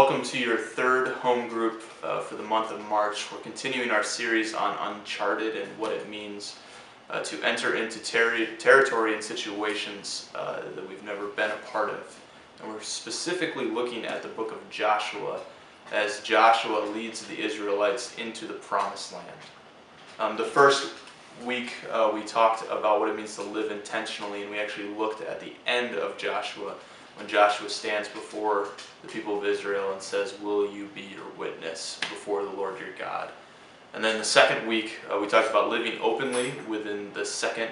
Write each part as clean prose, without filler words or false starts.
welcome to your third home group for the month of March. We're continuing our series on Uncharted and what it means to enter into territory and situations that we've never been a part of. And we're specifically looking at the book of Joshua as Joshua leads the Israelites into the Promised Land. The first week we talked about what it means to live intentionally, and we actually looked at the end of Joshua when Joshua stands before the people of Israel and says, "Will you be your witness before the Lord your God?" And then the second week, we talked about living openly within the second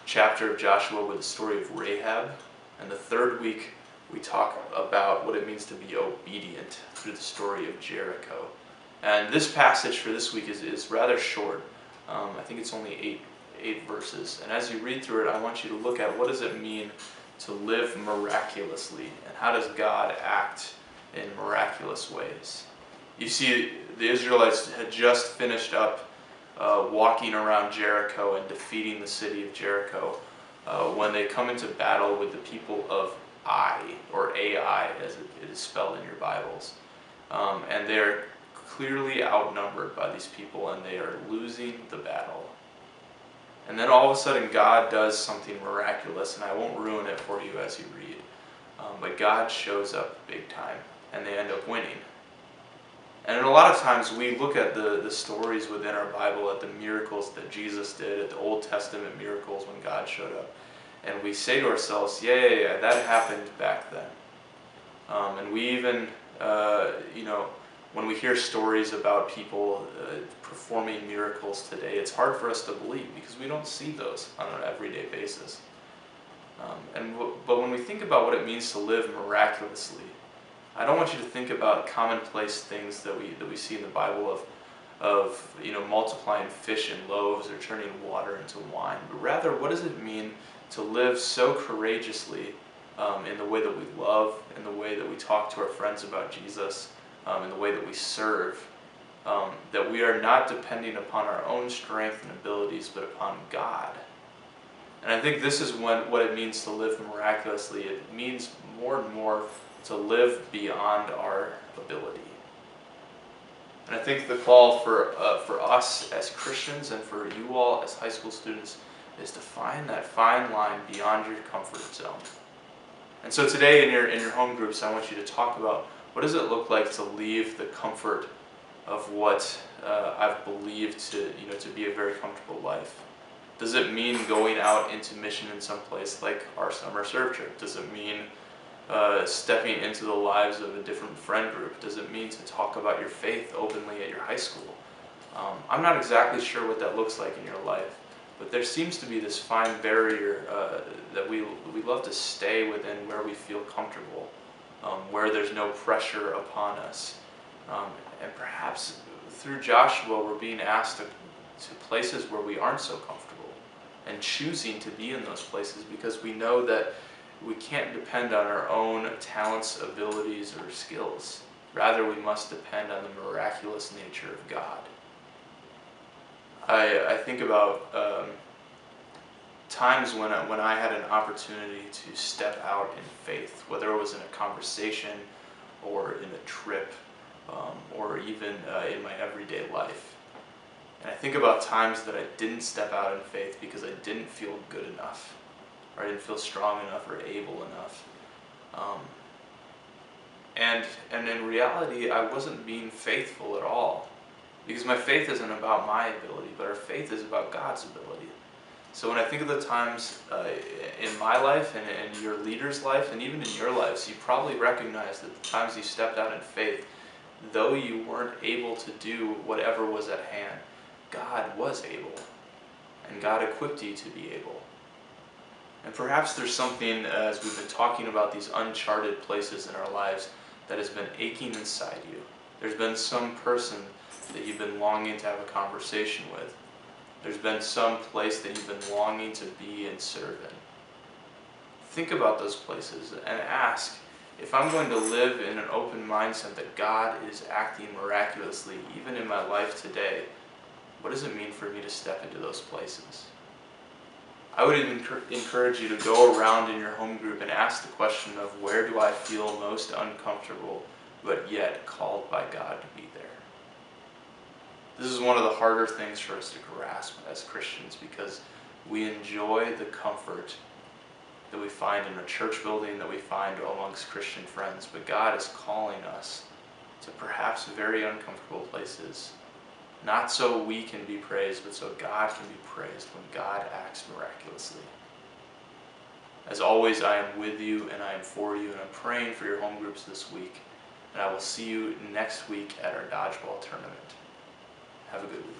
chapter of Joshua with the story of Rahab. And the third week, we talk about what it means to be obedient through the story of Jericho. And this passage for this week is rather short. I think it's only eight verses. And as you read through it, I want you to look at what does it mean to live miraculously, and how does God act in miraculous ways. You see, the Israelites had just finished up walking around Jericho and defeating the city of Jericho when they come into battle with the people of Ai, or Ai as it is spelled in your Bibles. And they're clearly outnumbered by these people, and they are losing the battle. And then all of a sudden God does something miraculous, and I won't ruin it for you as you read. But God shows up big time, and they end up winning. And a lot of times we look at the stories within our Bible, at the miracles that Jesus did, at the Old Testament miracles when God showed up. And we say to ourselves, yeah, that happened back then. And we even, when we hear stories about people performing miracles today, it's hard for us to believe because we don't see those on an everyday basis. But when we think about what it means to live miraculously, I don't want you to think about commonplace things that we see in the Bible of multiplying fish and loaves or turning water into wine, but rather what does it mean to live so courageously in the way that we love, in the way that we talk to our friends about Jesus, in the way that we serve, that we are not depending upon our own strength and abilities, but upon God. And I think this is what it means to live miraculously. It means more and more to live beyond our ability. And I think the call for us as Christians and for you all as high school students is to find that fine line beyond your comfort zone. And so today in your home groups, I want you to talk about what does it look like to leave the comfort of what I've believed to be a very comfortable life? Does it mean going out into mission in some place like our summer serve trip? Does it mean stepping into the lives of a different friend group? Does it mean to talk about your faith openly at your high school? I'm not exactly sure what that looks like in your life, but there seems to be this fine barrier that we love to stay within where we feel comfortable, where there's no pressure upon us. And perhaps through Joshua we're being asked to places where we aren't so comfortable, and choosing to be in those places because we know that we can't depend on our own talents, abilities, or skills. Rather, we must depend on the miraculous nature of God. I think about times when I had an opportunity to step out in faith, whether it was in a conversation or in a trip or even in my everyday life. And I think about times that I didn't step out in faith because I didn't feel good enough, or I didn't feel strong enough or able enough. And in reality, I wasn't being faithful at all, because my faith isn't about my ability, but our faith is about God's ability. So when I think of the times in my life and in your leader's life and even in your lives, you probably recognize that the times you stepped out in faith, though you weren't able to do whatever was at hand, God was able, and God equipped you to be able. And perhaps there's something, as we've been talking about these uncharted places in our lives, that has been aching inside you. There's been some person that you've been longing to have a conversation with. There's been some place that you've been longing to be and serve in. Think about those places and ask, if I'm going to live in an open mindset that God is acting miraculously even in my life today, what does it mean for me to step into those places? I would encourage you to go around in your home group and ask the question of, where do I feel most uncomfortable but yet called by God to be there. This is one of the harder things for us to grasp as Christians, because we enjoy the comfort that we find in a church building, that we find amongst Christian friends, but God is calling us to perhaps very uncomfortable places, not so we can be praised, but so God can be praised when God acts miraculously. As always, I am with you and I am for you, and I'm praying for your home groups this week, and I will see you next week at our dodgeball tournament. Have a good week.